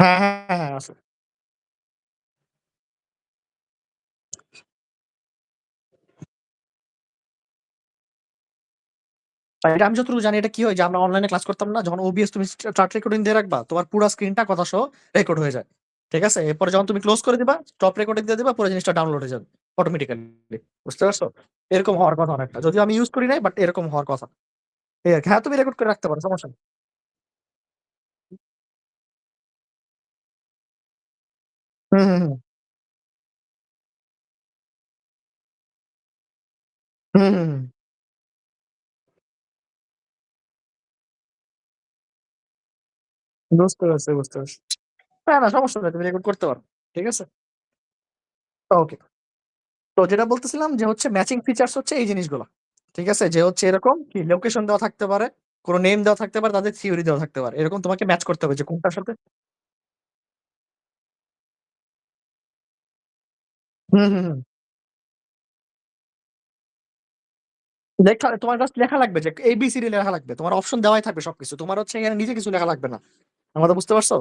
হ্যাঁ, হ্যাঁ, হ্যাঁ, হ্যাঁ, আছে। এটা আমি যতটুকু জানি এটা কি হয় যে আমরা অনলাইনে ক্লাস করতাম না? যখন OBS তুমি স্টার্ট রেকর্ডিং দিয়ে রাখবা, তোমার পুরা স্ক্রিনটা কথা সহ রেকর্ড হয়ে যায়। ঠিক আছে? এরপরে যখন তুমি ক্লোজ করে দিবা, স্টপ রেকর্ডিং দিয়ে দিবা, পুরো জিনিসটা ডাউনলোড হয়ে যাবে অটোমেটিক্যালি। বুঝতে পারছো? এরকম হওয়ার কথা অনেকটা। যদিও আমি ইউজ করি নাই বাট এরকম হওয়ার কথা। এই আরকি। হ্যাঁ, তুমি রেকর্ড করে রাখতে পারো, সমস্যা নেই। হুম, হুম, হুম। হুম, হুম, হুম। বুঝতে পারছি, বুঝতে পারছি। না, না সমস্যা নাই। তুমি রেকর্ড করতে পারো। ঠিক আছে? ওকে। তো যেটা বলতেছিলাম যে হচ্ছে ম্যাচিং ফিচারস হচ্ছে এই জিনিসগুলা। ঠিক আছে? যে হচ্ছে এরকম কি লোকেশন দেওয়া থাকতে পারে, কোন নেম দেওয়া থাকতে পারে, তাদের থিওরি দেওয়া থাকতে পারে। এরকম তোমাকে ম্যাচ করতে হবে যে কোনটার সাথে হুম, হুম, হুম। তোমার জাস্ট লেখা লাগবে যে ABCD লেখা লাগবে। তোমার অপশন দেওয়াই থাকবে সবকিছু। তোমার হচ্ছে এখানে নিজে কিছু লেখা লাগবে না। আমার কথা বুঝতে পারছো?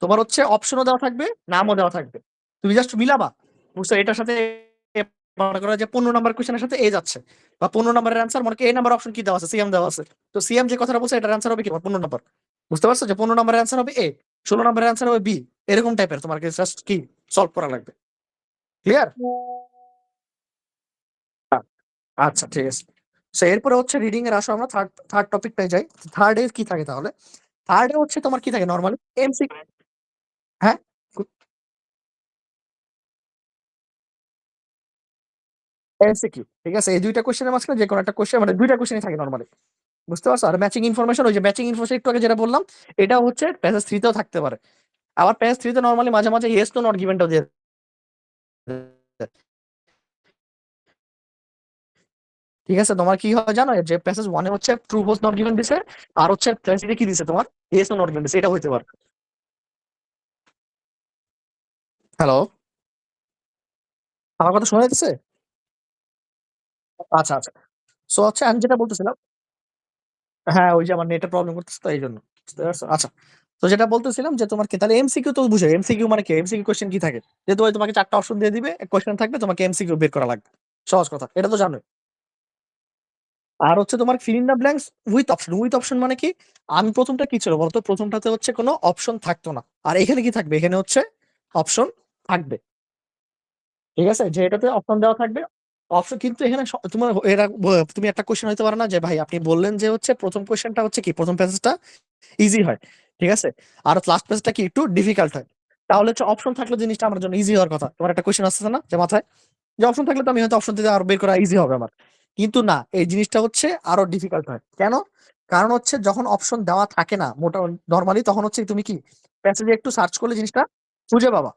তোমার হচ্ছে অপশনও দেওয়া থাকবে, নামও দেওয়া থাকবে। তুমি জাস্ট মিলাবা। বুঝছো? এটার সাথে মনে করো যে ১৫ নাম্বার কোয়েশ্চেনের সাথে এ যাচ্ছে। বা ১৫ নাম্বারের অ্যান্সার মনে করো এ নাম্বার অপশন কি দেওয়া আছে? সিএম দেওয়া আছে। তো সিএম যে কথাটা বলছে এটার অ্যান্সার হবে কি? ১৫ নাম্বার। বুঝতে পারছো? যে ১৫ নাম্বারের অ্যান্সার হবে এ, ১৬ নাম্বারের অ্যান্সার হবে বি। এরকম টাইপের তোমাকে জাস্ট কি সলভ করা লাগবে। ক্লিয়ার? আচ্ছা ঠিক আছে। সো এরপরে হচ্ছে রিডিং এর আসো আমরা থার্ড থার্ড টপিকটায় যাই। থার্ড এ কি থাকে তাহলে? থার্ড এ হচ্ছে তোমার কি থাকে নরমালি? এমসিকিউ হ্যাঁ? এমসিকিউ ঠিক আছে? এই ২ টা কোয়েশ্চেনের মাঝখানে যেকোনো একটা কোয়েশ্চেন মানে ২ টা কোয়েশ্চেনই থাকে নরমালি। বুঝতে পারছো? আর ম্যাচিং ইনফরমেশন ওই যে ম্যাচিং ইনফরমেশন একটু আগে যেটা বললাম, এটাও হচ্ছে প্যাসেজ 3 তেও থাকতে পারে। আবার প্যাসেজ 3 তে নরমালি মাঝে, মাঝে ইয়েস নো নট গিভেন টাও দিয়ে দেয়। ঠিক আছে? তোমার কি হয় জানো? যে প্যাসেজ 1 এ হচ্ছে ট্রু হোস নট গিভেন দিছে, আর হচ্ছে প্যাসেজ 3 কি দিছে তোমার? ইয়েস নো নট গিভেন দিছে। এটা হইতে পারে। হ্যালো? আমার কথা শোনা যাচ্ছে? আচ্ছা, আচ্ছা। সো হচ্ছে আমি যেটা বলতেছিলাম হ্যাঁ, ওই যে আমার নেটে প্রবলেম করতেছে তো এইজন্য। বুঝতে পারছো? আচ্ছা। তো যেটা বলতেছিলাম যে তোমার কি তাহলে এমসিকিউ তো বুঝো। এমসিকিউ মানে কি? এমসিকিউ কোয়েশ্চেন কি থাকে? যে তোমার তোমাকে ৪ টা অপশন দিয়ে দিবে, কোয়েশ্চেন থাকবে, তোমাকে এমসিকিউ বের করা লাগবে। সহজ কথা। এটা তো জানোই। আর হচ্ছে তোমার fill in the blanks with option. With option মানে কি? আমি ১ম টা কি ছিল বলতো? ১ম টাতে হচ্ছে কোনো অপশন থাকতো না। আর এখানে কি থাকবে? এখানে হচ্ছে অপশন থাকবে। ঠিক আছে? যে এটাতে অপশন দেওয়া থাকবে। অপশন কিন্তু এখানে তোমার তুমি একটা কোয়েশ্চেন হইতে পারে না যে ভাই আপনি বললেন যে হচ্ছে ১ম কোয়েশ্চেনটা হচ্ছে কি? ১ম প্যাসেজটা ইজি হয়। ঠিক আছে? আর লাস্ট পেজটা কি একটু ডিফিকাল্ট হয়। তাহলে হচ্ছে অপশন থাকলে জিনিসটা আমার জন্য ইজি হওয়ার কথা। তোমার একটা কোয়েশ্চেন আসতেছে না যে মাথায়? যে অপশন থাকলে তো আমি হয়তো অপশন থেকে আরো বের করা ইজি হবে আমার। কিন্তু না, এই জিনিসটা হচ্ছে আরো ডিফিকাল্ট হয়। কেন? কারণ হচ্ছে যখন অপশন দেওয়া থাকে না নরমালি তখন হচ্ছে তুমি কি প্যাসেজে একটু সার্চ করলে জিনিসটা খুঁজে পাবা।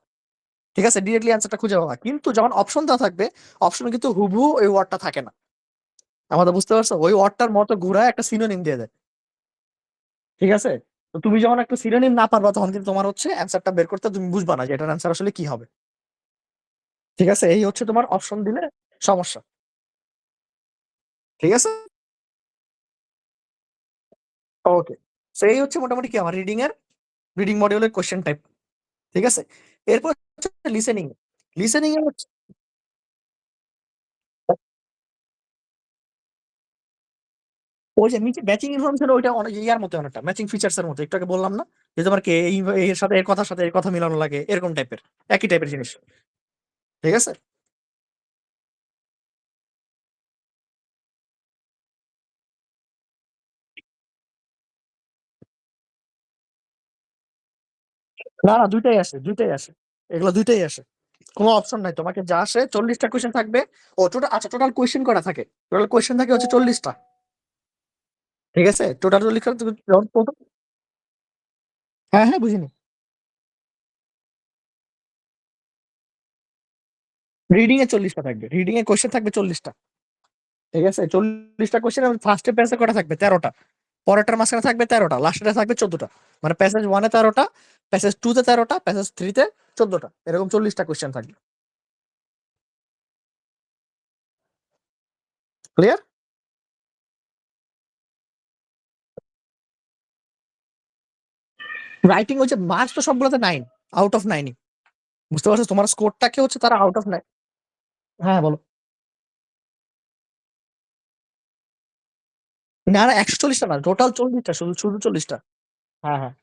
ঠিক আছে? ডিরেক্টলি অ্যান্সারটা খুঁজে পাবা। কিন্তু যখন অপশন দেওয়া থাকবে, অপশনে কিন্তু হুবহু ওই ওয়ার্ডটা থাকে না। আমাদের বুঝতে পারছো? ওই ওয়ার্ডটার মতো ঘুরায় একটা সিনোনিম দিয়ে দেয়। ঠিক আছে? তো তুমি যখন একটা সিনোনিম না পারবা তখন কিন্তু তোমার হচ্ছে অ্যান্সারটা বের করতে তুমি বুঝবা না যে এটার অ্যান্সার আসলে কি হবে। ঠিক আছে? এই হচ্ছে তোমার অপশন দিলে সমস্যা। ঠিক আছে? ওকে। সো এই হচ্ছে মোটামুটি কি আমার রিডিং মডিউলের কোয়েশ্চেন টাইপ। ঠিক আছে? এরপর হচ্ছে লিসেনিং। লিসেনিং এ হচ্ছে ওই যে ম্যাচিং ইনফরমেশন ওইটা অনেক ইয়ার মতো অনেকটা ম্যাচিং ফিচারস এর মতো। একটু আগে বললাম না? যে তোমার কি এর সাথে এর কথার সাথে এর কথা মিলানো লাগে এরকম টাইপের। একই টাইপের জিনিস। ঠিক আছে? না, না ২ টাই আসে, ২ টাই আসে। এগুলো ২ টাই আসে। কোন অপশন নাই। তোমাকে যা আসে ৪০ টা কোয়েশ্চেন থাকবে। ও টোটাল আচ্ছা টোটাল কোয়েশ্চেন কয়টা থাকে? টোটাল কোয়েশ্চেন থাকে হচ্ছে ৪০ টা। ঠিক আছে? টোটাল ৪০ টা যখন হ্যাঁ, হ্যাঁ বুঝিনি। রিডিং এ ৪০ টা থাকবে। রিডিং এ কোয়েশ্চেন থাকবে ৪০ টা। ঠিক আছে? ৪০ টা কোয়েশ্চেন এবং ফার্স্ট এ প্যাসেজে কয়টা থাকবে? ১৩ টা। পরেরটার মাঝখানে থাকবে ১৩ টা। লাস্টেরটা থাকবে ১৪ টা। মানে প্যাসেজ 1 এ ১৩ টা, প্যাসেজ 2 তে ১৩ টা, প্যাসেজ 3 তে ১৪ টা। এরকম ৪০ টা কোয়েশ্চেন থাকবে। ক্লিয়ার? রাইটিং হচ্ছে মার্কস তো সবগুলোতে 9 আউট অফ 9। বুঝতে পারছো, তোমার স্কোরটাকে হচ্ছে তারা আউট অফ 9। হ্যাঁ বলো। না না, 140টা না, টোটাল 40টা, শুধু শুধু 40টা। হ্যাঁ হ্যাঁ।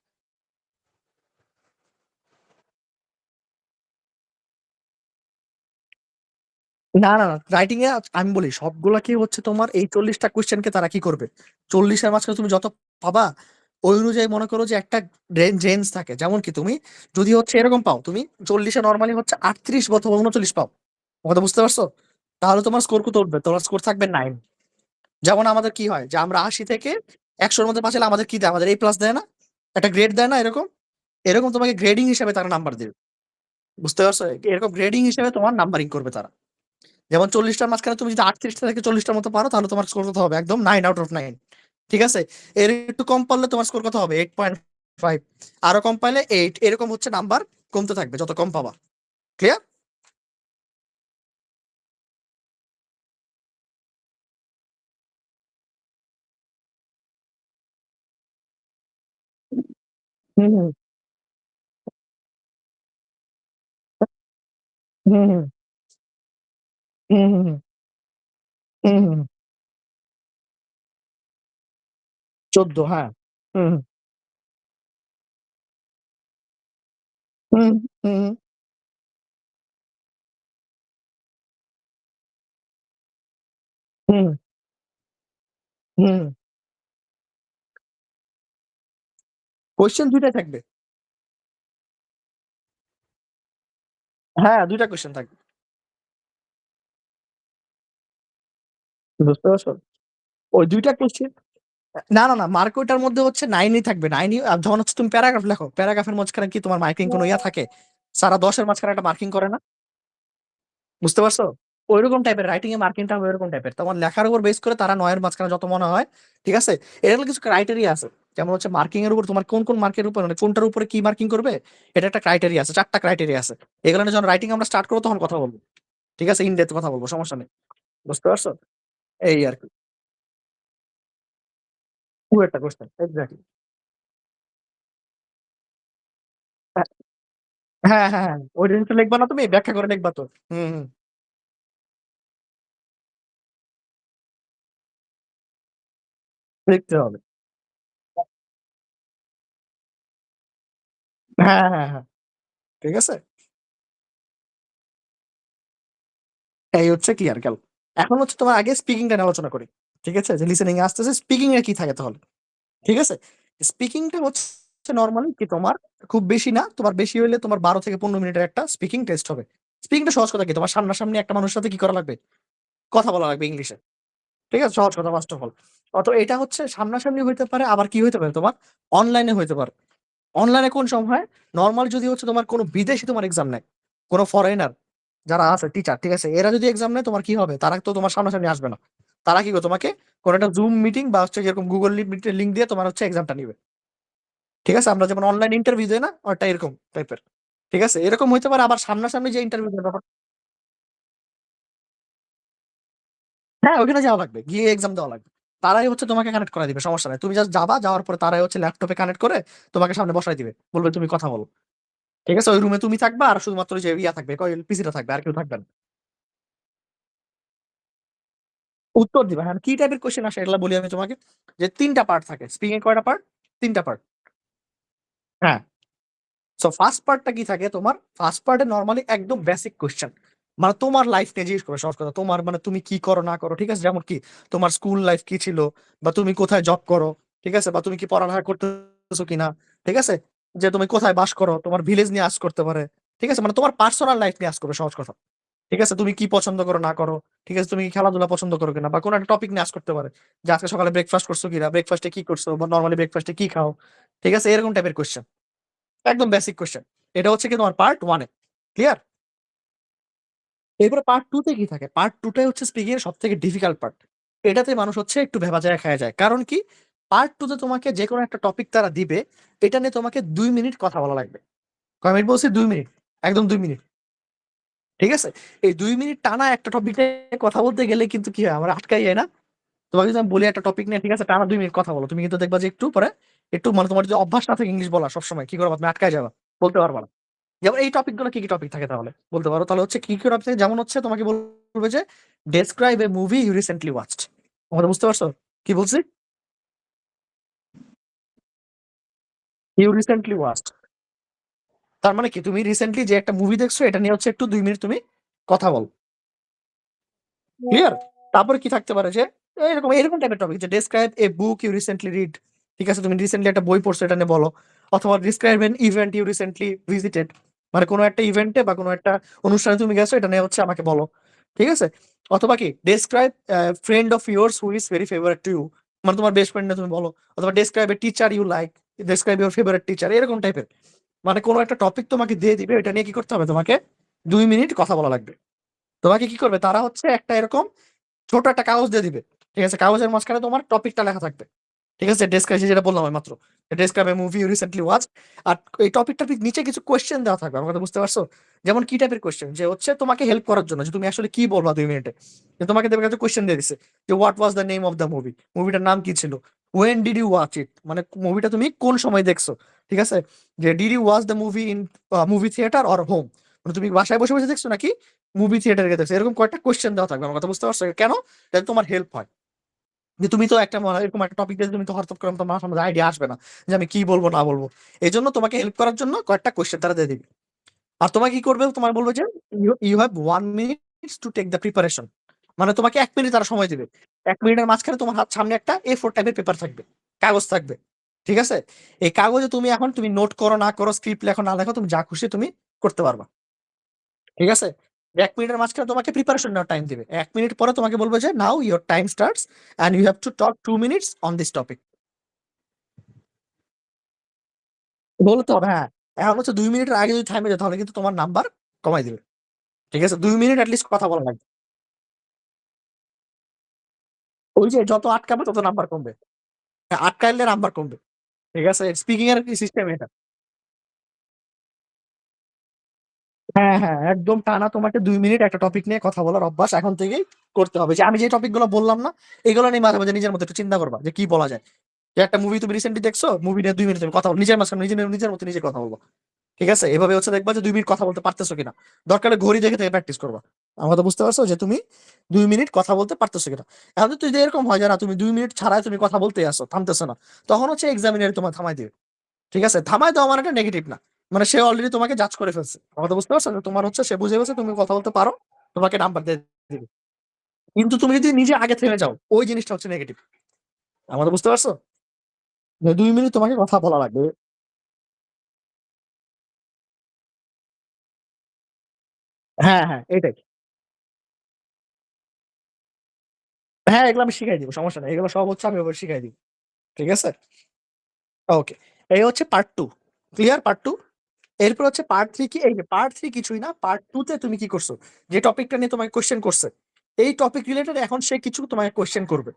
না না না, রাইটিং এ আমি বলি সবগুলা কি হচ্ছে তোমার এই 40টা কোশ্চেনকে তারা কি করবে, 40-এর মাঝখানে তুমি যত পাবা ওই অনুযায়ী মনে করো যে একটা রেঞ্জ রেঞ্জ থাকে, যেমন কি তুমি যদি হচ্ছে এরকম পাও, তুমি 40-এ নর্মালি হচ্ছে 38 অথবা 39 পাও, কথা বুঝতে পারছো, তাহলে তোমার স্কোর কত উঠবে, তোমার স্কোর থাকবে 9। যেমন আমাদের কি হয় যে আমরা 80 থেকে 100-এর মধ্যে পাচ্ছিলে আমাদের কি দেয়, আমাদের A+ দেয় না, একটা গ্রেড দেয় না, এরকম এরকম তোমাকে গ্রেডিং হিসেবে তারা নাম্বার দেবে। বুঝতে পারছো, এরকম গ্রেডিং হিসেবে তোমার নাম্বারিং করবে তারা। যেমন 40টার মাঝখানে তুমি যদি 38টা থেকে 40টার মতো পারো তাহলে তোমার স্কোর কত হবে, একদম 9 আউট অফ 9। ঠিক আছে, এর একটু কম পারলে তোমার স্কোর কত হবে, 8.5। আরো কম পাইলে 8, এরকম হচ্ছে নাম্বার কমতে থাকবে যত কম পাবা। ক্লিয়ার? হুম হুম হুম হুম হুম হুম হুম হুম 14, হ্যাঁ। হুম হুম হুম হুম হুম কোয়েশ্চেন দুইটাই থাকবে। হ্যাঁ, দুইটা কোয়েশ্চেন থাকবে। বুঝতে পারছো, ওই দুইটা কোয়েশ্চেন। না না না, মার্ক ওইটার মধ্যে হচ্ছে 9ই থাকবে, 9ই। যখন হচ্ছে তুমি প্যারাগ্রাফ লেখো, প্যারাগ্রাফের মাঝখানে কি তোমার মার্কিং কোনো ইয়া থাকে, সারা 10-এর মাঝখানে একটা মার্কিং করে না? বুঝতে পারছো, ওইরকম টাইপের রাইটিং এ মার্কিংটা হবে, ওইরকম টাইপের তোমার লেখার উপর বেস করে তারা 9-এর মাঝখানে যত মনে হয়। ঠিক আছে, এর হলো কিছু ক্রাইটেরিয়া আছে, যেমন হচ্ছে মার্কিং এর উপর তোমার কোন কোন মার্কের উপর, মানে কোনটার উপরে কি মার্কিং করবে, এটা একটা ক্রাইটেরিয়া আছে, 4টা ক্রাইটেরিয়া আছে। এগুলো নিয়ে যখন রাইটিং আমরা স্টার্ট করবো তখন কথা বলবো। ঠিক আছে, ইন ডেপথ কথা বলবো, সমস্যা নেই। বুঝতে পারছো, এই আর কি। খুব একটা কোশ্চেন এক্স্যাক্টলি। হ্যাঁ হ্যাঁ হ্যাঁ, ওই জিনিসটা লিখবা না, তুমি ব্যাখ্যা করে লিখবা তো। হুম হুম, লিখতে হবে। হ্যাঁ হ্যাঁ হ্যাঁ, ঠিক আছে। এই হচ্ছে ক্লিয়ার গেল। এখন হচ্ছে তোমার আগে স্পিকিংটা নিয়ে আলোচনা করি। ঠিক আছে, যে লিসেনিং এ আসতেছে, স্পিকিং এ কি থাকে তাহলে। ঠিক আছে, স্পিকিংটা হচ্ছে নর্মালি কি তোমার খুব বেশি না, তোমার বেশি হইলে তোমার 12 থেকে 15 মিনিটের একটা স্পিকিং টেস্ট হবে। স্পিকিংটা সহজ কথা কি, তোমার সামনাসামনি একটা মানুষের সাথে কি করা লাগবে, কথা বলা লাগবে ইংলিশে। ঠিক আছে, সহজ কথা ফার্স্ট অফ অল। অত এটা হচ্ছে সামনাসামনি হইতে পারে, আবার কি হইতে পারে তোমার অনলাইনে হইতে পারে। অনলাইনে কোন সময়, নর্মাল যদি হচ্ছে তোমার কোনো বিদেশি তোমার এক্সাম নেয়, কোনো ফরেনার যারা আছে টিচার, ঠিক আছে, এরা যদি এক্সাম নেয় তোমার কি হবে, তারা তো তোমার সামনাসামনি আসবে না। তারা কি করবে, তোমাকে কোনো একটা জুম মিটিং বা হচ্ছে যেরকম গুগল মিটের লিঙ্ক দিয়ে তোমার হচ্ছে এক্সামটা নিবে। ঠিক আছে, আমরা যেমন অনলাইন ইন্টারভিউ দেই না, ওটা এরকম টাইপের। ঠিক আছে, এরকম হইতে পারে, আবার সামনাসামনি যে ইন্টারভিউ ব্যাপার। হ্যাঁ, ওখানে যাওয়া লাগবে, গিয়ে এক্সাম দেওয়া লাগবে। তারাই হচ্ছে তোমাকে কানেক্ট করে দিবে, সমস্যা নাই, তুমি জাস্ট যাবা, যাওয়ার পরে তারাই হচ্ছে ল্যাপটপে কানেক্ট করে তোমাকে সামনে বসাই দিবে, বলবে তুমি কথা বলো। ঠিক আছে, ওই রুমে তুমি থাকবা আর শুধুমাত্র ওই যে ইয়া থাকবে, পিসিটা থাকবে, আর কেউ থাকবে না। উত্তর দিবা, হ্যাঁ। কি টাইপের কোশ্চেন আসে এগুলা বলি আমি তোমাকে, যে 3টা পার্ট থাকে স্পিকিং এর, কয়টা পার্ট, 3টা পার্ট। হ্যাঁ, সো ফার্স্ট পার্টটা কি থাকে তোমার, ফার্স্ট পার্টে নরমালি একদম বেসিক কোশ্চেন, মানে তোমার লাইফ নিয়ে জিজ্ঞেস করবে, সহজ কথা, তোমার মানে তুমি কি করো না করো, ঠিক আছে, যেমন কি তোমার স্কুল লাইফ কি ছিল, বা তুমি কোথায় জব করো, ঠিক আছে, বা তুমি কি পড়ালেখা করতেছো কিনা, ঠিক আছে, যে তুমি কোথায় বাস করো, তোমার ভিলেজ নিয়ে আস করতে পারে। ঠিক আছে, মানে তোমার পার্সোনাল লাইফ নিয়ে আস করবে, সহজ কথা। ঠিক আছে, তুমি কি পছন্দ করো না করো, ঠিক আছে, তুমি কি খেলাধুলা পছন্দ করো কিনা, বা কোনো একটা টপিক নিয়ে আস করতে পারে, যে আজকে সকালে ব্রেকফাস্ট করছো কিনা, ব্রেকফাস্টে কি করছো, বা নর্মালি ব্রেকফাস্টে কি খাও। ঠিক আছে, এরকম টাইপের কোশ্চেন, একদম বেসিক কোশ্চেন। এটা হচ্ছে কি তোমার পার্ট 1-এ। ক্লিয়ার? এরপরে পার্ট 2-তে কি থাকে, পার্ট 2টাই হচ্ছে স্পিকিং এর সব থেকে ডিফিকাল্ট পার্ট। এটাতে মানুষ হচ্ছে একটু ভেবা যায় খায়া যায়, কারণ কি পার্ট 2-তে তোমাকে যে কোনো একটা টপিক তারা দিবে, এটা নিয়ে তোমাকে 2 মিনিট কথা বলা লাগবে। কয় মিনিট বলছি, 2 মিনিট, একদম 2 মিনিট। ঠিক আছে, এই 2 মিনিট টানা একটা টপিক নিয়ে কথা বলতে গেলে কিন্তু কি হয়, আমরা আটকাই যায় না। তোমাকে যদি আমি বলি একটা টপিক নিয়ে, ঠিক আছে, টানা 2 মিনিট কথা বলো, তুমি কিন্তু দেখবা যে একটু পরে একটু মানে তোমার যদি অভ্যাস না থাকে ইংলিশ বলা সবসময়, কি করবা তুমি? আটকায় যাবা, বলতে পারবা না। যেমন এই টপিক গুলো কি কি টপিক থাকে তাহলে বলতে পারো? তাহলে হচ্ছে কি কি টপিক থাকে, যেমন হচ্ছে তোমাকে বলবে যে describe a movie you recently watched. আমাদের বুঝতে পারছো কি বলছি? ইউ রিসেন্টলি ওয়াচড তার মানে কি তুমি রিসেন্টলি যে একটা মুভি দেখছো এটা নিয়ে হচ্ছে একটু 2 মিনিট তুমি কথা বল। ক্লিয়ার? তারপরে কি থাকতে পারে যে এরকম এরকম টাইপের টপিক, যে describe a book you recently read. ঠিক আছে, তুমি রিসেন্টলি একটা বই পড়ছো এটা নিয়ে বলো। অথবা describe an event you recently visited, মানে কোনো একটা ইভেন্টে বা কোনো একটা অনুষ্ঠানে তুমি গেছো, এটা নিয়ে হচ্ছে আমাকে বলো। ঠিক আছে? অথবা কি describe friend of yours who is very favourite to you, মানে তোমার বেস্ট ফ্রেন্ড তুমি বলো। অথবা describe a teacher you like, describe your favourite teacher, এরকম টাইপের। মানে কোনো একটা টপিক তোমাকে দিয়ে দিবে, এটা নিয়ে কি করতে হবে তোমাকে? 2 মিনিট কথা বলা লাগবে। তোমাকে কি করবে তারা হচ্ছে একটা এরকম ছোট একটা কাগজ দিয়ে দিবে। ঠিক আছে, কাগজের মাঝখানে তোমার টপিকটা লেখা থাকবে। ঠিক আছে, ডেসক্রাইব যেটা বললাম আমি মাত্র, describe a movie you recently watch. আর এই টপিকটার নিচে কিছু কোয়েশ্চেন দেওয়া থাকবে, আমার কথা বুঝতে পারছো? যেমন কি টাইপের কোয়েশ্চেন, যে হচ্ছে তোমাকে হেল্প করার জন্য, যে তুমি আসলে কি বলবা 2 মিনিটে। যে তোমাকে দেবে কাছে কোয়েশ্চেন দিয়ে দিছে যে what was the name of the movie, মুভিটার নাম কি ছিল। When did you watch it, মানে মুভিটা তুমি কোন সময় দেখছো। ঠিক আছে, যে did you watch the movie in movie theatre or home, মানে তুমি বাসায় বসে বসে দেখছো নাকি মুভি থিয়েটারে গিয়ে দেখছো। এরকম কয়েকটা কোয়েশ্চেন দেওয়া থাকবে, আমার কথা বুঝতে পারছো? কেন? যাতে তোমার হেল্প হয়। যে তুমি তো একটা এরকম একটা টপিক দিয়ে তুমি তো হঠাৎ করে তোমার সামনে আইডিয়া আসবে না যে আমি কি বলবো না বলবো। এই জন্য তোমাকে হেল্প করার জন্য কয়েকটা কোয়েশ্চেন তারা দিয়ে দিবে। আর তোমাকে কি করবে, তোমার বলবে যে you have 1 minute to take the preparation, মানে তোমাকে 1 মিনিট তারা সময় দিবে। 1 মিনিটের মাঝখানে তোমার হাত সামনে একটা A4 টাইপের পেপার থাকবে, কাগজ থাকবে। ঠিক আছে, এই কাগজে তুমি এখন তুমি নোট করো না করো, স্ক্রিপ্ট লেখো না লেখো, তুমি যা খুশি তুমি করতে পারবা। ঠিক আছে, 1 মিনিটের মাঝখানে তোমাকে প্রিপারেশন নেওয়ার টাইম দিবে। 1 মিনিট পরে তোমাকে বলবে যে now your time starts and you have to talk 2 minutes on this topic. বলতে হবে, হ্যাঁ। এখন হচ্ছে 2 মিনিটের আগে যদি থামে যায় তাহলে কিন্তু তোমার নাম্বার কমাই দিবে। ঠিক আছে, 2 মিনিট অ্যাটলিস্ট কথা বলা লাগবে। ওই যে যত আটকাবে তত নাম্বার কমবে। হ্যাঁ, আটকাইলে নাম্বার কমবে। ঠিক আছে, স্পিকিং এর সিস্টেম এটা। হ্যাঁ হ্যাঁ, একদম টানা তোমাকে 2 মিনিট একটা টপিক নিয়ে কথা বলার অভ্যাস এখন থেকেই করতে হবে। যে আমি যে টপিক গুলো বললাম না, এগুলো নিয়ে মাঝে মাঝে নিজের মতো একটু চিন্তা করবা যে কি বলা যায়। যে একটা মুভি তুমি রিসেন্টলি দেখছো, মুভি নিয়ে 2 মিনিট তুমি কথা বলো, নিজের মাঝখানে নিজের নিজের মতো নিজে কথা বলবো। ঠিক আছে, এভাবে হচ্ছে দেখবা যে 2 মিনিট কথা বলতে পারতেছো কিনা। দরকারে ঘড়ি দেখে থেকে প্র্যাকটিস করবা। আমার তো বুঝতে পারছো যে তুমি 2 মিনিট কথা বলতে পারতেছো কিনা। এখন যদি এরকম হয় যে না তুমি 2 মিনিট ছাড়াই তুমি কথা বলতে আসো, থামতেছো না, তখন হচ্ছে এক্সামিনার তোমার থামাই দিবে। ঠিক আছে, থামাই দেওয়া মানে একটা নেগেটিভ না, মানে সে অলরেডি তোমাকে জাজ করে ফেলছে। আমার তো বুঝতে পারছো যে তোমার হচ্ছে সে বুঝে গেছে তুমি কথা বলতে পারো, তোমাকে নাম্বার দিয়ে দিবে। কিন্তু তুমি যদি নিজে আগে থেমে যাও, ওই জিনিসটা হচ্ছে নেগেটিভ। আমার তো বুঝতে পারছো যে 2 মিনিট তোমাকে কথা বলা লাগবে। হ্যাঁ হ্যাঁ, এটাই। হ্যাঁ, এগুলো আমি শিখাই দিব, সমস্যা নেই, এগুলো সব হচ্ছে আমি ওভাবে শিখাই দিব। ঠিক আছে, ওকে। এই হচ্ছে পার্ট 2। ক্লিয়ার? পার্ট 2। এরপর হচ্ছে পার্ট 3। কি এই যে পার্ট 3 কিছুই না, পার্ট 2 তে তুমি কি করছো, যে টপিকটা নিয়ে তোমাকে কোশ্চেন করছে, এই টপিক রিলেটেড এখন সে কিছু তোমাকে কোশ্চেন করবে।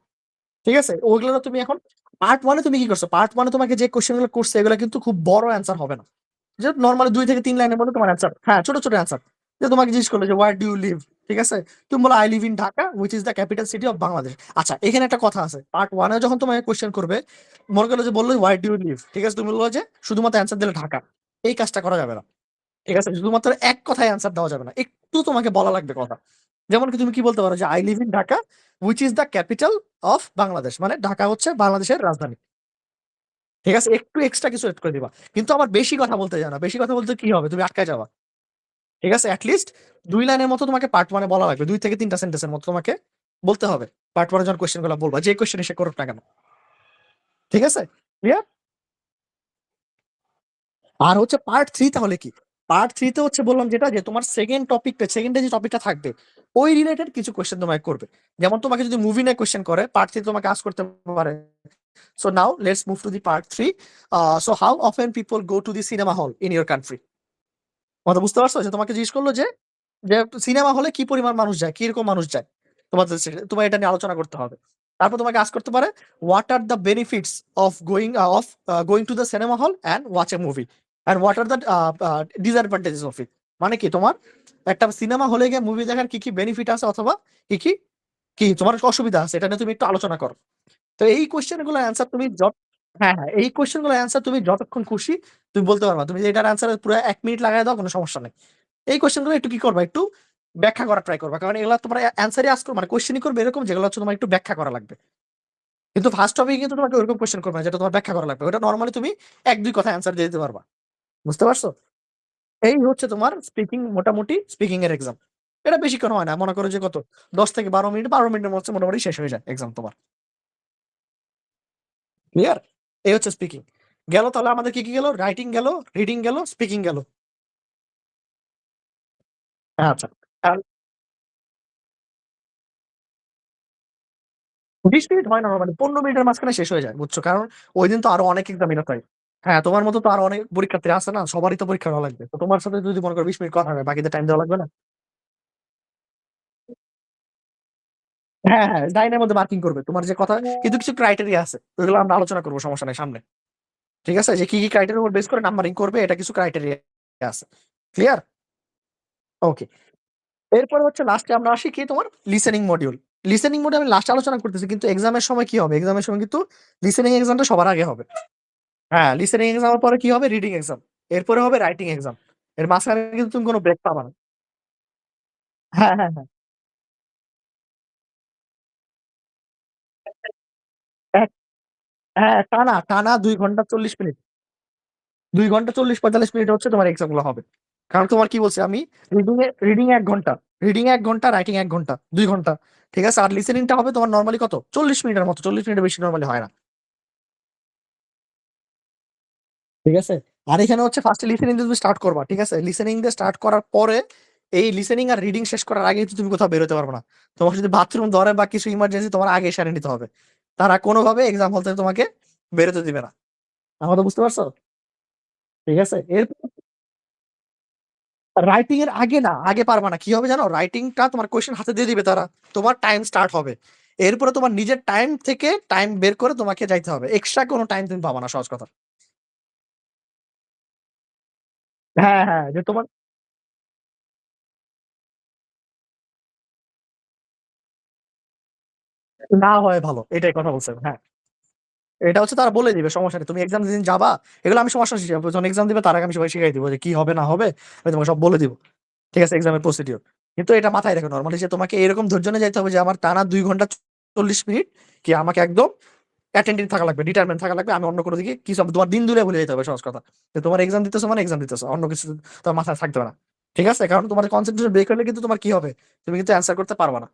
ঠিক আছে, ওইগুলো তুমি এখন পার্ট 1 তুমি কি করছো, পার্ট 1 তোমাকে যে কোশ্চেন গুলো করছে এগুলো কিন্তু খুব বড় অ্যান্সার হবে না। যে নর্মালি 2 থেকে 3 লাইনের মধ্যে তোমার অ্যান্সার, হ্যাঁ, ছোট ছোট অ্যান্সার। যে তোমাকে জিজ্ঞেস করলো যে ওয়ার ডু ইউ লিভ। ঠিক আছে, তুমি বলো I live in Dhaka which is the capital city of Bangladesh. আচ্ছা, এখানে একটা কথা আছে, পার্ট 1 যখন তোমাকে কোশ্চেন করবে, মনে করলো যে বললো ওয়ার ডু ইউ লিভ, ঠিক আছে, তুমি বললো যে শুধুমাত্র অ্যান্সার দিলে ঢাকা। এই কাজটা করা যাবে না। ঠিক আছে, শুধুমাত্র এক কথায় অ্যান্সার দেওয়া যাবে না, একটু তোমাকে বলা লাগবে কথা। যেমন কি তুমি কি বলতে পারো যে I live in Dhaka which is the capital of Bangladesh, মানে ঢাকা হচ্ছে বাংলাদেশের রাজধানী। ঠিক আছে, একটু এক্সট্রা কিছু এড করে দিবা। কিন্তু আবার বেশি কথা বলতে জানা, বেশি কথা বলতে কি হবে, তুমি আটকায় যাবা। ঠিক আছে, অ্যাটলিস্ট 2 লাইনের মতো তোমাকে পার্ট 1 বলা লাগবে, 2 থেকে 3টা সেন্টেন্সের মতো তোমাকে বলতে হবে। পার্ট 1 যখন কোয়েশ্চেন গুলো বলবা, যে কোয়েশ্চেন এসে করুক না কেন। ঠিক আছে, ক্লিয়ার? আর হচ্ছে পার্ট 3 তাহলে কি, পার্ট 3 তে হচ্ছে বললাম যেটা, যে তোমার সেকেন্ডে যে টপিকটা থাকবে ওই রিলেটেড কিছু কোয়েশ্চেন তোমাকে করবে। যেমন তোমাকে যদি মুভি নিয়ে কোয়েশ্চেন করে, পার্ট 3 তোমাকে আস করতে পারে। So now let's move to the part 3। So how often people go to the cinema hall in your country. কথা বুঝতে পারছো, যে তোমাকে জিজ্ঞেস করলো যে যে সিনেমা হলে কি পরিমাণ মানুষ যায়, কিরকম মানুষ যায়, তোমার এটা নিয়ে আলোচনা করতে হবে। তারপর তোমাকে আস করতে পারে what are the benefits of going to the cinema hall and watch A movie and what are the disadvantages of it. মানে কি তোমার একটা সিনেমা হলে গিয়ে মুভি দেখার কি কি বেনিফিট আছে, অথবা কি কি কি তোমার অসুবিধা আছে, এটা নিয়ে তুমি একটু আলোচনা করো। তো এই কোশ্চেন গুলো অ্যান্সার তুমি হ্যাঁ, হ্যাঁ, এই কোয়েশ্চেন গুলোর অ্যান্সার তুমি যতক্ষণ খুশি তুমি বলতে পারবা। তুমি যে এটার অ্যান্সার পুরা ১ মিনিট লাগায় দাও কোন সমস্যা নাই। এই কোয়েশ্চেন গুলো একটু কি করবা? একটু ব্যাখ্যা করার ট্রাই করবা। কারণ এগুলা তোমার অ্যান্সারই আস্ক মানে কোয়েশ্চেনই করবে এরকম যেগুলো হচ্ছে তোমার একটু ব্যাখ্যা করা লাগবে। কিন্তু ফার্স্ট টপিকে কিন্তু তোমাকে ওরকম কোয়েশ্চেন করবে না যেটা তোমার ব্যাখ্যা করা লাগবে। ওটা নরমালি তুমি ১-২ কথায় অ্যান্সার দিয়ে দিতে পারবা। বুঝতে পারছো? এই হচ্ছে তোমার স্পিকিং মোটামুটি স্পিকিং এর এক্সাম। এটা বেশিক্ষণ হয় না। মনে করো যে কত ১০ থেকে ১২ মিনিট, ১২ মিনিটের মধ্যে মোটামুটি শেষ হয়ে যায় এক্সাম তোমার। ক্লিয়ার? এই হচ্ছে স্পিকিং। গেল তাহলে আমাদের কি গেল? রাইটিং গেল, রিডিং গেল, স্পিকিং গেল। আচ্ছা। আর ২০ মিনিট হয় না নরমালি ১৫ মিনিটের মাঝখানে শেষ হয়ে যায়। বুঝছো? কারণ ঐদিন তো আরো অনেক এক্সামিনার হয়। হ্যাঁ, তোমার মতো তো আরো অনেক পরীক্ষার্থী আছে না? সবারই তো পরীক্ষা দেওয়া লাগবে। তো তোমার সাথে যদি মনে করো ২০ মিনিট কথা হয়, বাকিদের টাইম দেওয়া লাগবে না? হ্যাঁ, হ্যাঁ, লাইনের মধ্যে মার্কিং করবে। তোমার যে কথা কিন্তু কিছু ক্রাইটেরিয়া আছে। ওইগুলো আমরা আলোচনা করব সমস্যা নাই সামনে। ঠিক আছে? যে কি ক্রাইটেরিয়ার উপর বেস করে নাম্বারিং করবে এটা কিছু ক্রাইটেরিয়া আছে। ক্লিয়ার? ওকে। এরপরে হচ্ছে লাস্টে আমরা আসি কি তোমার লিসেনিং মডিউল। লিসেনিং মডিউল আমি লাস্টে আলোচনা করতেছি কিন্তু এক্সামের সময় কি হবে? এক্সামের সময় কিন্তু লিসেনিং এক্সামটা সবার আগে হবে। হ্যাঁ, লিসেনিং এক্সামের পরে কি হবে? Reading exam. এরপরে হবে রাইটিং এক্সাম। এর মাঝখানে কিন্তু তুমি কোন ব্রেক পাবা না। হ্যাঁ, হ্যাঁ, হ্যাঁ। এক হ্যাঁ, টানা ২ ঘন্টা ৪০ মিনিট। ২ ঘন্টা ৪০-৪৫ মিনিট হচ্ছে তোমার এক্সাম গুলো হবে। কারণ তোমার কি বলছি আমি রিডিং এ ১ ঘন্টা, রিডিং এ ১ ঘন্টা, রাইটিং ১ ঘন্টা, ২ ঘন্টা। ঠিক আছে? আর লিসেনিংটা হবে তোমার নরমালি কত? ৪০ মিনিটের মতো। ৪০ মিনিটের বেশি নরমালি হয় না। ঠিক আছে? আর এখানে হচ্ছে ফার্স্ট এ লিসেনিং দিয়ে তুমি স্টার্ট করবা। ঠিক আছে? লিসেনিং দিয়ে স্টার্ট করার পরে এই লিসেনিং আর রিডিং শেষ করার আগে কিন্তু তুমি কোথাও বের হতে পারবে না। তোমার যদি বাথরুম ধরে বা কিছু ইমার্জেন্সি তোমার আগে সেরে নিতে হবে। তারা কোনভাবে এক্সাম হল থেকে তোমাকে বের হতে দিবে না। আমার কথা বুঝতে পারছো? ঠিক আছে? রাইটিং এর আগে না, আগে পারবা না। কি হবে জানো? রাইটিংটা তোমার কোয়েশ্চেন হাতে দিয়ে দিবে তারা। তোমার টাইম স্টার্ট হবে। এরপরে তোমার নিজের টাইম থেকে টাইম বের করে তোমাকে যাইতে হবে। এক্সট্রা কোন টাইম তুমি পাবা না সহজ কথা। হ্যাঁ, হ্যাঁ, যে তোমার না হয় ভালো। এটাই কথা বলছে। হ্যাঁ। এটা হচ্ছে তারা বলে দিবে সমস্যা নেই। তুমি এক্সাম যেদিন যাবা, এগুলো আমি সমস্যা যখন এক্সাম দিবে তার আগে আমি সবাই শিখাই দিব যে কি হবে না হবে আমি তোমাকে সব বলে দিব। ঠিক আছে? এক্সামের প্রসিডিউর। কিন্তু এটা মাথায় রেখো নরমালি যে তোমাকে এরকম ধৈর্য নিয়ে যাইতে হবে যে আমার টানা ২ ঘন্টা ৪০ মিনিট কি আমাকে একদম অ্যাটেনটিভ থাকা লাগবে, ডিটারমেন্ট থাকা লাগবে। আমি অন্য কোনো দিকে কিছু তোমার দিন দুলে ভুলে যেতে হবে সহজ কথা। যে তোমার এক্সাম দিতেছো মানে এক্সাম দিতেছো। অন্য কিছু তোমার মাথায় থাকতে হবে না। ঠিক আছে? কারণ তোমার কনসেনট্রেশন ব্রেক হলে কিন্তু তোমার কি হবে? তুমি কিন্তু অ্যান্সার করতে পারবা না।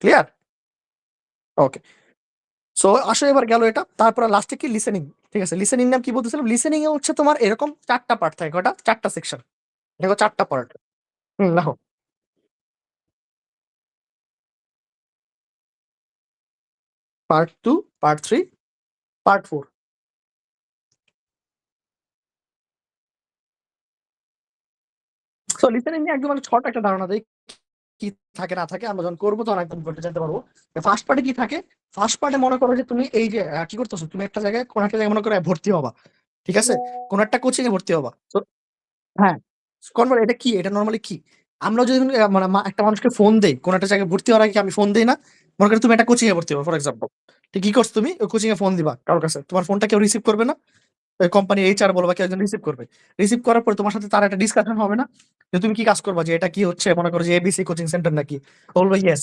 ক্লিয়ার? ওকে। সো আসো এবার গেল এটা। তারপরে লাস্টে কি লিসেনিং। ঠিক আছে? লিসেনিং নাম কি বলতেছিলাম? লিসেনিং এ হচ্ছে তোমার এরকম ৪ টা পার্ট থাকে। কয়টা? ৪ টা সেকশন। দেখো ৪ টা পার্ট। দেখো। Part 2, part 3, part 4। So listening নিয়ে একদম মানে ছোট একটা ধারণা দেই। কি থাকে না থাকে আমরা যখন করবো তখন একদম ঘটে জানতে পারবো। ফার্স্ট পার্টে কি থাকে? ফার্স্ট পার্টে মনে করো যে তুমি এই যে কি করতেছো? তুমি একটা জায়গায় কোন একটা জায়গায় মনে করো ভর্তি হবা। ঠিক আছে? কোন একটা কোচিং এ ভর্তি হবা। তো হ্যাঁ, কনভার্ট এটা কি? এটা নরমালি কি? আমরা যদি মানে একটা মানুষকে ফোন দেই, কোন একটা জায়গায় ভর্তি হওয়ার আগে কি আমি ফোন দেই না? মনে করো তুমি একটা কোচিং এ ভর্তি হবা ফর এক্সাম্পল। তো কি করছো তুমি? ওই কোচিং এ ফোন দিবা কারো কাছে। তোমার ফোনটা কেউ রিসিভ করবে না। ওই কোম্পানির এইচআর বলো বা কেউ একজন রিসিভ করবে। রিসিভ করার পরে তোমার সাথে তার একটা ডিসকাশন হবে না? যে তুমি কি কাজ করবা? যে এটা কি হচ্ছে? মনে করো যে এবিসি কোচিং সেন্টার নাকি? ও বলবে yes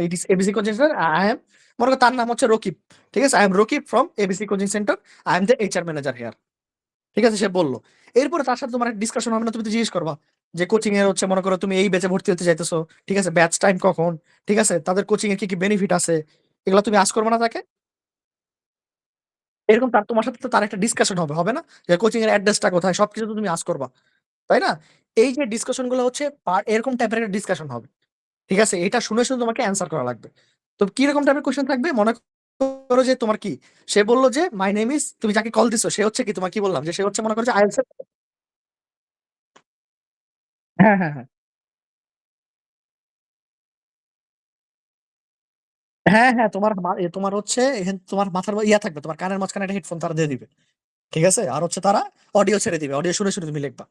it is ABC coaching centre. I am মনে করো তার নাম হচ্ছে রকিব। ঠিক আছে? I am Rakib from ABC coaching centre. I am the HR manager here. ঠিক আছে? সে বলল। এরপরে তার সাথে তোমার একটা ডিসকাশন হবে না? তুমি তো জিজ্ঞেস করবা যে কোচিং এর হচ্ছে মনে করো তুমি এই ব্যাচে ভর্তি হতে চাইতেছো। ঠিক আছে? ব্যাচ টাইম কখন? ঠিক আছে? তাদের কোচিং এর কি বেনিফিট আছে? এগুলা তুমি আস্ক করবা না তাকে? এরকম তার তোমার সাথে তো তার একটা ডিসকাশন হবে, হবে না? যে কোচিং এর অ্যাড্রেসটা কোথায়? সবকিছু তো তুমি আস্ক করবা। তাই না? এই যে ডিসকাশন গুলো হচ্ছে এরকম টাইপের একটা ডিসকাশন হবে। ঠিক আছে? এটা শুনে, শুনে তোমাকে অ্যান্সার করা লাগবে। তো কিরকম টাইপের কোয়েশ্চেন থাকবে? মনে করো যে তোমার কি? সে বলল যে মাই নেম ইস তুমি যাকে কল দিছো সে হচ্ছে কি তোমার কি বললাম? যে সে হচ্ছে মনে করো যে আইএলটিএস এর হ্যাঁ, হ্যাঁ, হ্যাঁ। হ্যাঁ, হ্যাঁ, তোমার তোমার হচ্ছে তোমার মাথার ইয়া থাকবে। তোমার কানের মাঝখানে একটা হেডফোন তারা দিয়ে দিবে। ঠিক আছে? আর হচ্ছে তারা অডিও ছেড়ে দিবে। অডিও শুনে, শুনে তুমি লিখবা।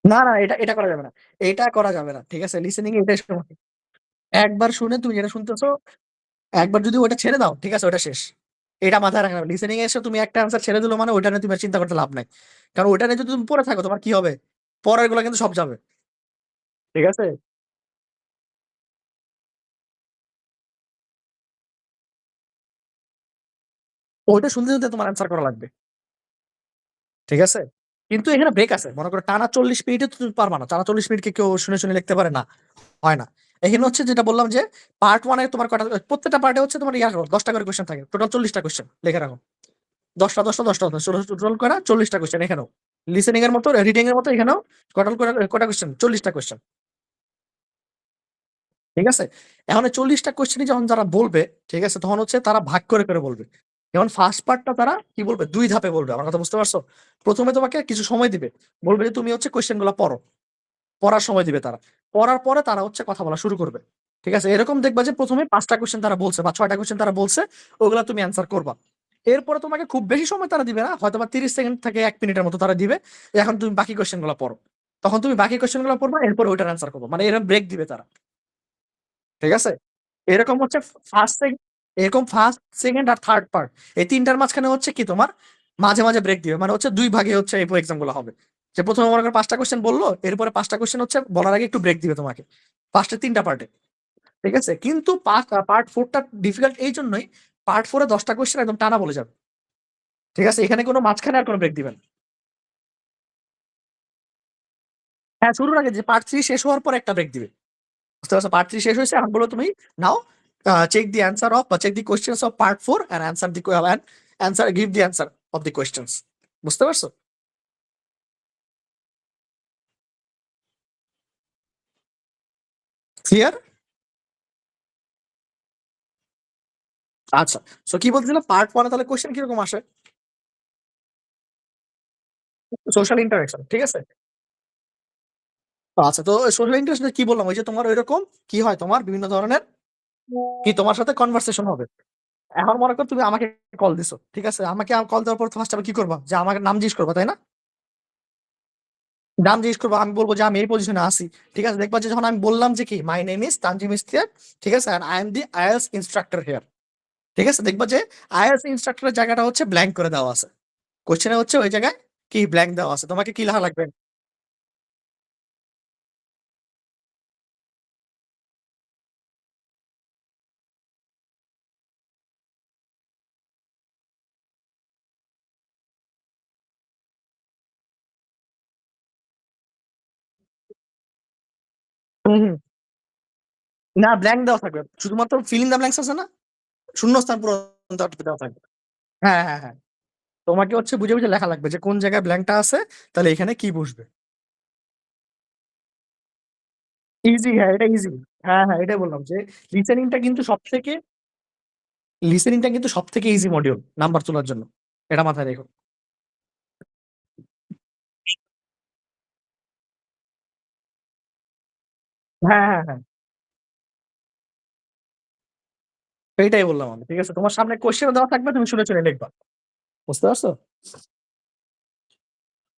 না, না, এটা করা যাবে না। এটা করা যাবে না। ঠিক আছে? লিসেনিং এ এটাই সমস্যা। একবার শুনে তুমি যেটা শুনতেছো একবার যদি ওটা ছেড়ে দাও, ঠিক আছে, ওটা শেষ। এটা মাথায় রাখবে। লিসেনিং এ এসে তুমি একটা অ্যান্সার ছেড়ে দিলো মানে ওইটা নিয়ে তুমি আর চিন্তা করতে লাভ নাই। কারণ ওইটা নিয়ে যদি তুমি পড়ে থাকো তোমার কি হবে? পরের গুলা কিন্তু সব যাবে। ঠিক আছে? ওইটা শুনতে শুনতে তোমার অ্যান্সার করা লাগবে। ঠিক আছে? কিন্তু এখানে ব্রেক আছে। মনে করো টানা ৪০ মিনিটে তো তুমি পারবা না। টানা ৪০ মিনিট কি কেউ শুনে, শুনে লিখতে পারে? না, হয় না। এখানে হচ্ছে যেটা বললাম যে পার্ট 1 এ তোমার কয়টা, প্রত্যেকটা পার্টে হচ্ছে তোমার ১০ টা করে কোয়েশ্চেন থাকে। টোটাল ৪০ টা কোয়েশ্চেন লিখে রাখো। ১০ টা, ১০ টা, ১০ টা, টোটাল করা ৪০ টা কোয়েশ্চেন এখানেও। লিসেনিং এর মতো, রিডিং এর মতো এখানেও টোটাল কয়টা কোয়েশ্চেন? ৪০ টা কোয়েশ্চেন। ঠিক আছে? এখন এই ৪০ টা কোয়েশ্চেনই যখন যারা বলবে, ঠিক আছে? তখন হচ্ছে তারা ভাগ করে, করে বলবে। যেমন ফার্স্ট পার্টটা তারা কি বলবে? ২ ধাপে বলবে। আমার কথা বুঝতে পারছো? ১ম এ তোমাকে কিছু সময় দিবে। বলবে যে তুমি হচ্ছে কোয়েশ্চেন গুলা পড়ো। পড়ার সময় দিবে তারা। পড়ার পরে তারা হচ্ছে কথা বলা শুরু করবে। ঠিক আছে? এরকম দেখবা যে ১ম এ ৫ টা কোয়েশ্চেন তারা বলছে বা ৬ টা কোয়েশ্চেন তারা বলছে, ওগুলা তুমি অ্যান্সার করবা। এরপরে তোমাকে খুব বেশি সময় তারা দিবে না। হয়তোবা ৩০ সেকেন্ড থেকে ১ মিনিটের মতো তারা দিবে। এখন তুমি বাকি কোয়েশ্চেন গুলা পড়ো। তখন তুমি বাকি কোয়েশ্চেন গুলা পড়বা, এরপর ওইটার অ্যান্সার করবা। মানে এরকম ব্রেক দিবে তারা। ঠিক আছে? এরকম হচ্ছে ফার্স্ট সেক এরকম ফার্স্ট, সেকেন্ড আর থার্ড পার্ট। এই ৩ টার মাঝখানে হচ্ছে কি তোমার মাঝে, মাঝে ব্রেক দিবে। মানে হচ্ছে ২ ভাগে হচ্ছে এই এক্সাম গুলো হবে। যে ১ম এ মনে করো ৫ টা কোয়েশ্চেন বলল, এরপরে ৫ টা কোয়েশ্চেন হচ্ছে বলার আগে একটু ব্রেক দিবে তোমাকে। ফার্স্ট এর ৩ টা পার্টে। ঠিক আছে? কিন্তু পার্ট 4 টা ডিফিকাল্ট এইজন্যই, পার্ট 4 এ ১০ টা কোয়েশ্চেন একদম টানা বলে যাবে। ঠিক আছে? এখানে কোন মাঝখানে আর কোন ব্রেক দিবে না। হ্যাঁ, শুরুর আগে যে পার্ট 3 শেষ হওয়ার পর একটা ব্রেক দিবে। বুঝতে পারছো? পার্ট 3 শেষ হইছে। এখন বলো তুমি now check the answer of বা check the questions of part 4 and answer the and answer give the answer of the questions. বুঝতে পারছো? ক্লিয়ার? আচ্ছা। সো কি বলতেছিলাম, পার্ট 1 এ তাহলে কোয়েশ্চেন কিরকম আসে? Social interaction. ঠিক আছে? আচ্ছা, তো সোশ্যাল ইন্টারেকশন কি বললাম? ওই যে তোমার ঐরকম কি হয়, তোমার বিভিন্ন ধরনের কি তোমার সাথে কনভারসেশন হবে। এখন মনে করো তুমি আমাকে কল দিছো। ঠিক আছে? আমাকে কল দেওয়ার পর ফার্স্ট কি করবা? যে আমার নাম জিজ্ঞেস করবা, তাই না? নাম জিজ্ঞেস করবো, আমি বলবো যে আমি এই পজিশনে আছি। ঠিক আছে? দেখবা যে যখন আমি বললাম যে কি my name is Tanzim Iftiar, ঠিক আছে, and I am the IELTS instructor here. ঠিক আছে? দেখবা যে আইএলটিএস ইনস্ট্রাক্টরের জায়গাটা হচ্ছে ব্ল্যাঙ্ক করে দেওয়া আছে। কোশ্চেনে হচ্ছে ওই জায়গায় কি ব্ল্যাঙ্ক দেওয়া আছে। তোমাকে কি লেখা লাগবে? হুম, হুম। না, ব্ল্যাঙ্ক দেওয়া থাকবে। শুধুমাত্র ফিল ইন দ্য ব্ল্যাঙ্কস আছে না? শূন্যস্থান পূরণ দেওয়া থাকবে। হ্যাঁ, হ্যাঁ, হ্যাঁ। তোমাকে হচ্ছে বুঝে, বুঝে লেখা লাগবে যে কোন জায়গায় ব্ল্যাঙ্কটা আছে, তাহলে এখানে কি বসবে। ইজি, হ্যাঁ, এটা ইজি। হ্যাঁ, হ্যাঁ, এটাই বললাম যে লিসেনিংটা কিন্তু সবথেকে লিসেনিংটা কিন্তু সবথেকে ইজি মডিউল নাম্বার তোলার জন্য। এটা মাথায় রেখো। হ্যাঁ, হ্যাঁ, হ্যাঁ। এইটাই বললাম আমি। ঠিক আছে? তোমার সামনে কোয়েশ্চেন দেওয়া থাকবে, তুমি শুনে, শুনে লিখবা। বুঝতে পারছো?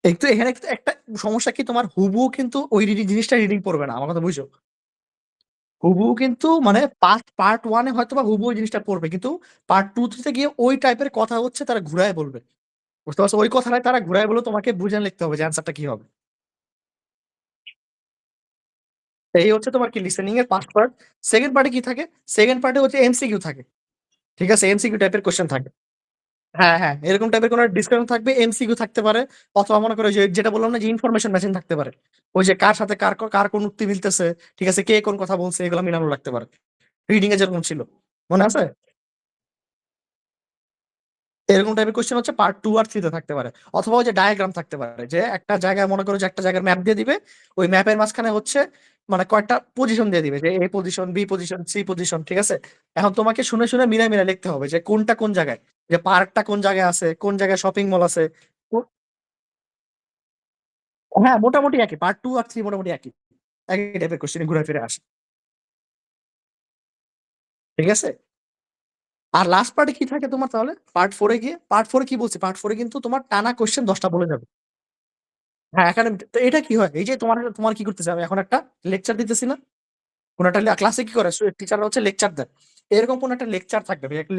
একটু এখানে একটু একটা সমস্যা কি, তোমার হুবহু কিন্তু ওই জিনিসটা রিডিং পড়বে না। আমার কথা বুঝছো? হুবহু কিন্তু মানে পার্ট 1 এ হয়তোবা হুবহু ওই জিনিসটা পড়বে। কিন্তু পার্ট 2, 3 তে গিয়ে ওই টাইপের কথা হচ্ছে তারা ঘুরায় বলবে। বুঝতে পারছো? ওই কথাটাই তারা ঘুরায় বলে তোমাকে বুঝে লিখতে হবে যে অ্যান্সারটা কি হবে। এই হচ্ছে তোমার কি লিসেনিং এর ফার্স্ট পার্ট। সেকেন্ড পার্টে কি থাকে? সেকেন্ড পার্টে হচ্ছে এমসিকিউ থাকে। ঠিক আছে? এমসিকিউ টাইপের কোয়েশ্চেন থাকে। হ্যাঁ, হ্যাঁ। এরকম টাইপের কোন ডিসকাশন থাকবে, এমসিকিউ থাকতে পারে, অথবা মনে করো যে যেটা বললাম না যে ইনফরমেশন ম্যাচিং থাকতে পারে। ওই যে কার সাথে কার কোন উক্তি মিলতেছে, ঠিক আছে? কে কোন কথা বলছে, এগুলো মিলানো লাগতে পারে। রিডিং এ যেরকম ছিল। মনে আছে? এরকম টাইপের কোয়েশ্চেন হচ্ছে পার্ট 2 আর 3 তে থাকতে পারে। অথবা ওই যে ডায়াগ্রাম থাকতে পারে। যে একটা জায়গায় মনে করো যে একটা জায়গার ম্যাপ দিয়ে দিবে। ওই ম্যাপের মাঝখানে হচ্ছে মানে কয়েকটা পজিশন দিয়ে দিবে যে A position, B position, C position. ঠিক আছে? এখন তোমাকে শুনে, শুনে মিলাই, মিলাই লিখতে হবে যে কোনটা কোন জায়গায়। যে পার্কটা কোন জায়গায় আছে, কোন জায়গায় শপিং মল আছে। হ্যাঁ, মোটামুটি একই। পার্ট 2 আর 3 মোটামুটি একই। একই টাইপের কোয়েশ্চেন ঘুরে ফিরে আসে। ঠিক আছে? আর লাস্ট পার্টে কি থাকে তোমার তাহলে? পার্ট 4 এ গিয়ে, পার্ট 4 এ কি বলছি? পার্ট 4 এ কিন্তু তোমার টানা কোয়েশ্চেন ১০ টা বলে যাবে। হ্যাঁ, একাডেমিক। তো এটা কি হয়? এই যে তোমার তোমার কি করতেছে? আমি এখন একটা লেকচার দিতেছি না? কোন একটা ক্লাসে কি করে টিচাররা হচ্ছে লেকচার দেয়, এরকম কোন একটা লেকচার থাকবে, একটা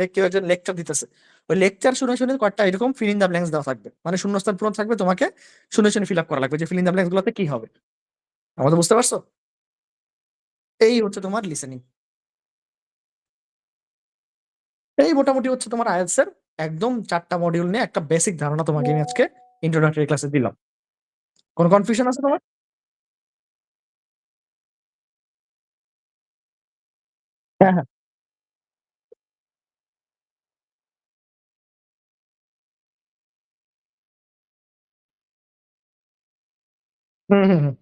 লেকচার দিতেছে, ওই লেকচার শুনে শুনে কয়েকটা এরকম ফিল ইন দ্য ব্ল্যাঙ্কস দেওয়া থাকবে, মানে শূন্যস্থান পূরণ থাকবে, তোমাকে শুনে শুনে ফিল আপ করা লাগবে যে ফিল ইন দ্য ব্ল্যাঙ্কস গুলোতে কি হবে। আমাদের বুঝতে পারছো? এই হচ্ছে তোমার লিসেনিং। এই মোটামুটি হচ্ছে তোমার আইএলটিএস এর একদম 4টা মডিউল নিয়ে একটা বেসিক ধারণা তোমাকে আমি আজকে ইন্ট্রোডাক্টরি ক্লাসে দিলাম। কোনো কনফিউশন আছে তোমার? হ্যাঁ, হ্যাঁ। হুম, হুম, হুম।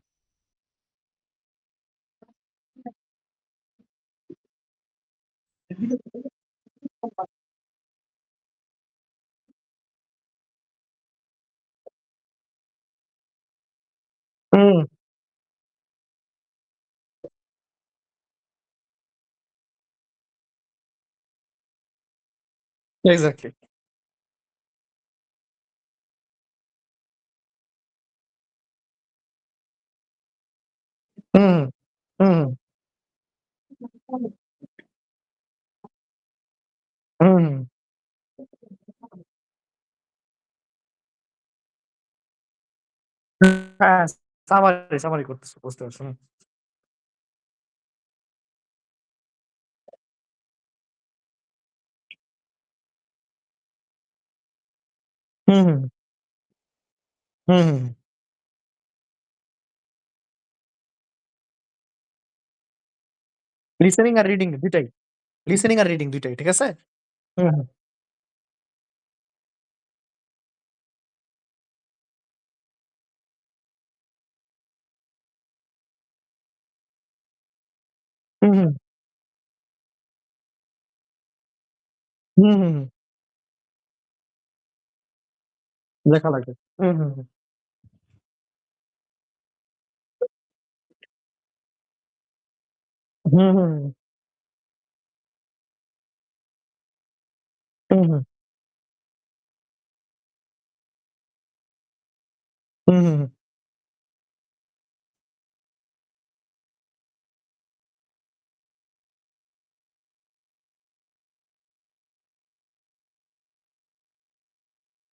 হুম, এক্স্যাক্টলি। হুম, হুম, হুম, হুম। হ্যাঁ, সামারি করতেছো, বুঝতে পারছো। হুম, হুম, হুম, হুম, হুম। লিসেনিং আর রিডিং দুইটাই, লিসেনিং আর রিডিং দুইটাই, ঠিক আছে। হুম, হুম, হুম, হুম, হুম, হুম, হুম। দেখা লাগে। হুম, হুম, হুম, হুম, হুম, হুম, হুম, হুম, হুম,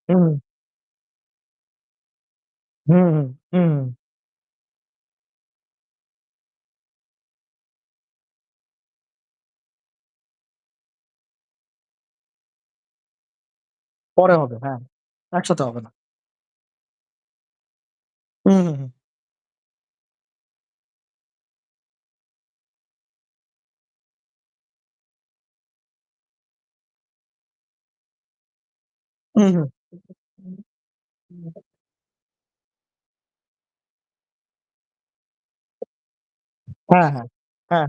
হুম, হুম, হুম, হুম, পরে হবে, হ্যাঁ, একসাথে হবে না। হুম, হুম, হুম, হুম, হুম। হ্যাঁ, হ্যাঁ, হ্যাঁ।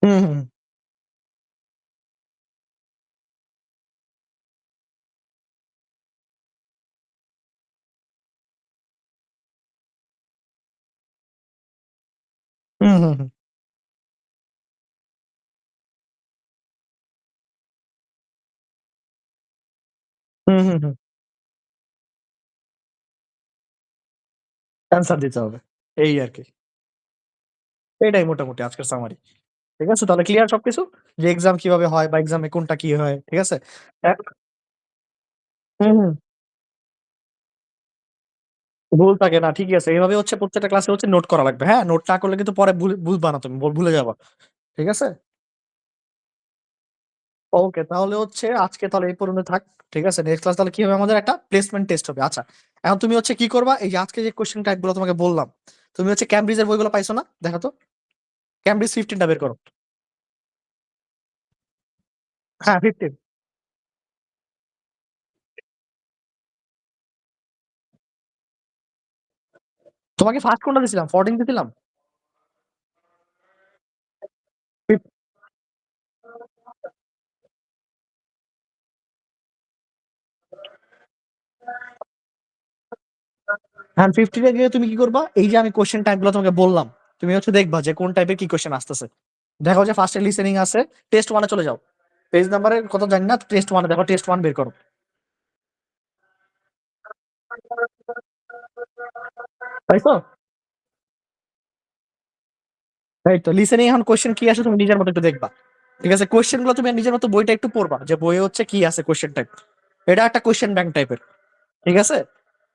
হুম, হুম, হুম, হুম, হুম, হুম, হুম, হুম। অ্যান্সার দিতে হবে। এই আরকি। এটাই মোটামুটি আজকের সামারি। ঠিক আছে? তাহলে ক্লিয়ার সবকিছু? যে এক্সাম কিভাবে হয় বা এক্সামে কোনটা কি হয়, ঠিক আছে? অ্যা হুম, হুম। ভুল থাকে না, ঠিকই আছে। এভাবে হচ্ছে প্রত্যেকটা ক্লাসে হচ্ছে নোট করা লাগবে। হ্যাঁ? নোট না করলে কিন্তু পরে বুঝবা না তুমি। ভুলে যাবা। ঠিক আছে? ওকে, তাহলে হচ্ছে আজকে তাহলে এই পর্যন্ত থাক। ঠিক আছে? নেক্সট ক্লাস তাহলে কি হবে, আমাদের একটা প্লেসমেন্ট টেস্ট হবে। আচ্ছা। এখন তুমি হচ্ছে কি করবা? এই যে আজকে যে কোয়েশ্চেন টাইপ গুলো তোমাকে বললাম, তুমি হচ্ছে ক্যামব্রিজ এর বইগুলো পাইছো না? দেখো তো। ক্যামব্রিজ 15 টা বের করো। হ্যাঁ, 15। তোমাকে ফার্স্ট কোনটা দিছিলাম? 14 দিছিলাম? হ্যাঁ, 15 এ গিয়ে তুমি কি করবা? এই যে আমি কোয়েশ্চেন টাইপ গুলো তোমাকে বললাম, তুমি হচ্ছে দেখবা যে কোন টাইপের কি কোয়েশ্চেন আসতেছে। দেখো যে ফার্স্টে লিসেনিং আছে, টেস্ট 1 এ চলে যাও। পেজ নাম্বারের কত জানি না, টেস্ট 1 এ দেখো, টেস্ট 1 বের করো। তাই তো? এই তো লিসেনিং এখন কোশ্চেন কি আসে তুমি নিজের মতো একটু দেখবা। ঠিক আছে, কোশ্চেন গুলো তুমি নিজের মতো বইটা একটু পড়বা, যে বইয়ে হচ্ছে কি আছে কোশ্চেন টাইপ। এটা একটা কোশ্চেন ব্যাংক টাইপের। ঠিক আছে,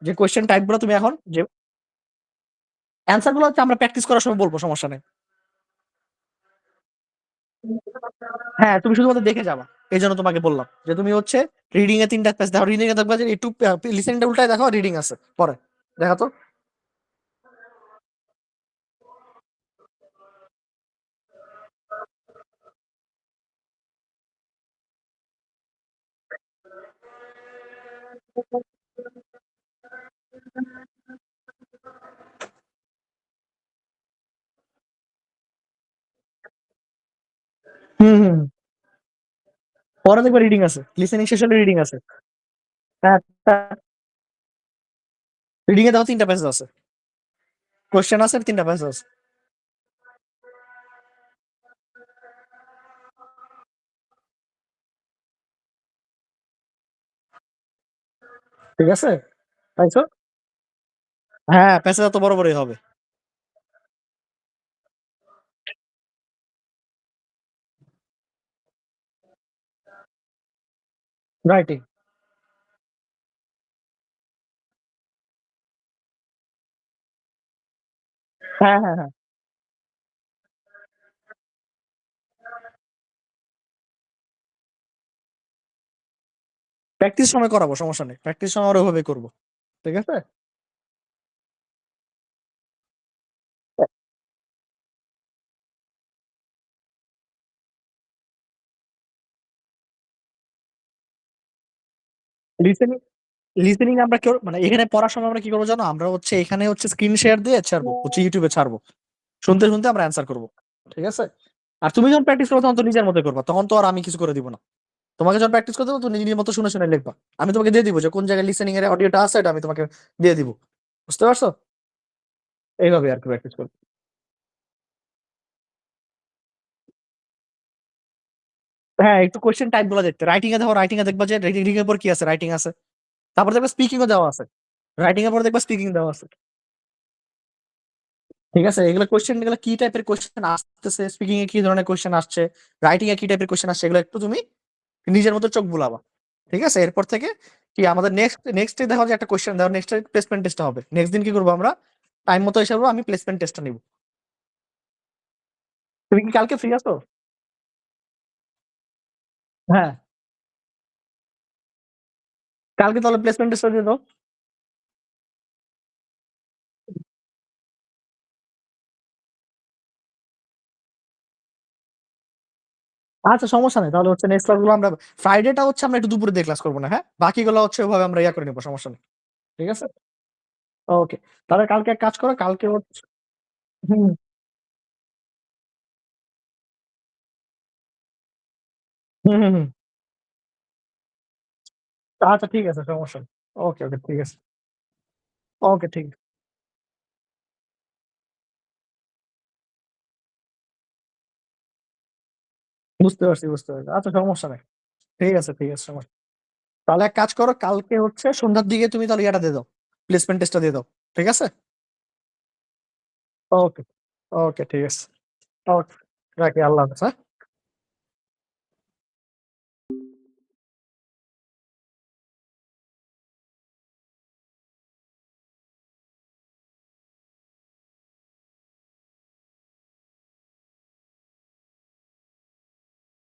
যে কোশ্চেন টাইপ গুলো তুমি এখন যে অ্যান্সার গুলো হচ্ছে আমরা প্র্যাকটিস করার সময় বলবো, সমস্যা নেই। হ্যাঁ, তুমি শুধুমাত্র দেখে যাবা। এই জন্য তোমাকে বললাম যে তুমি হচ্ছে রিডিং এ 3টা পেজ দেখো, রিডিং এ দেখবা যে একটু লিসেনিংটা উল্টায় দেখো, রিডিং আছে পরে দেখা তো। হুম হুম। পরে দেখবা রিডিং আছে, লিসেনিং শেষ হলে রিডিং আছে। হ্যাঁ, রিডিং এ দেখো 3টা পেজ আছে, কোশ্চেন আছে, 3টা পেজ আছে। ঠিক আছে, পাইছো? হ্যাঁ, প্যাসেজ তো বড় বড়ই হবে। রাইটিং। হ্যাঁ হ্যাঁ হ্যাঁ, প্র্যাকটিস সময় করাবো, সমস্যা নেই, প্র্যাকটিস সময় আমরা ওইভাবে করবো। ঠিক আছে। লিসেনিং, লিসেনিং আমরা কেউ মানে এখানে পড়ার সময় আমরা কি করবো জানো, আমরা হচ্ছে এখানে হচ্ছে স্ক্রিন শেয়ার দিয়ে ছাড়বো, হচ্ছে ইউটিউবে ছাড়বো, শুনতে শুনতে আমরা অ্যান্সার করবো। ঠিক আছে। আর তুমি যখন প্র্যাকটিস করবে তখন তো নিজের মতো করবা, তখন তো আর আমি কিছু করে দিব না। তোমাকে যখন প্র্যাকটিস করতে হবে তুমি নিজের মতো শুনে শুনে লিখবা। আমি তোমাকে দিয়ে দিব যে কোন জায়গায় লিসেনিং এর অডিওটা আছে, এটা আমি তোমাকে দিয়ে দিব। বুঝতে পারছো? এইভাবে আর কি প্র্যাকটিস করবে। হ্যাঁ, একটু কোশ্চেন টাইপ গুলো দেখতে, রাইটিং এ দেখো, রাইটিং এ দেখবা যে রিডিং এর পর কি আছে, রাইটিং আছে। তারপর দেখবা স্পিকিং ও দেওয়া আছে, রাইটিং এর পর দেখবা স্পিকিং দেওয়া আছে। ঠিক আছে, এগুলো কোশ্চেন, এগুলো কি টাইপের কোশ্চেন আসতেছে, স্পিকিং এ কি ধরনের কোশ্চেন আসছে, রাইটিং এ কি টাইপের কোশ্চেন আসছে, এগুলো একটু তুমি নিজের মতো চোখ বুলাবা। ঠিক আছে, এরপর থেকে কি আমাদের নেক্সট নেক্সট ডে দেখো যে একটা কোশ্চেন দাও, নেক্সট প্লেসমেন্ট টেস্টটা হবে, নেক্সট দিন কি করবো আমরা, টাইম মতো এসে বলবো, আমি প্লেসমেন্ট টেস্টটা নিব। তুমি কি কালকে ফ্রি আছো? হ্যাঁ, কালকে তাহলে প্লেসমেন্ট টেস্টটা দিয়ে দাও। আচ্ছা, সমস্যা নেই, তাহলে হচ্ছে নেক্সট ক্লাসগুলো আমরা ফ্রাইডেটা হচ্ছে আমরা একটু দুপুরে দিয়ে ক্লাস করবো না, হ্যাঁ, বাকিগুলো হচ্ছে ওভাবে আমরা ইয়া করে নেবো, সমস্যা নেই। ঠিক আছে। ওকে, তাহলে কালকে এক কাজ করো, কালকে হচ্ছে হুম হুম হুম হুম। আচ্ছা ঠিক আছে, সমস্যা নেই। ওকে ওকে, ঠিক আছে। ওকে, ঠিক আছে। বুঝতে পারছি, বুঝতে পারছি, আচ্ছা সমস্যা নেই। ঠিক আছে, ঠিক আছে, সমস্যা নেই। তাহলে এক কাজ করো, কালকে হচ্ছে সন্ধ্যার দিকে তুমি তাহলে ইয়াটা দিয়ে দাও, প্লেসমেন্ট টেস্টটা দিয়ে দাও। ঠিক আছে। ওকে। ওকে, ঠিক আছে। ওকে, রাখি, আল্লাহ হাফেজ, হ্যাঁ।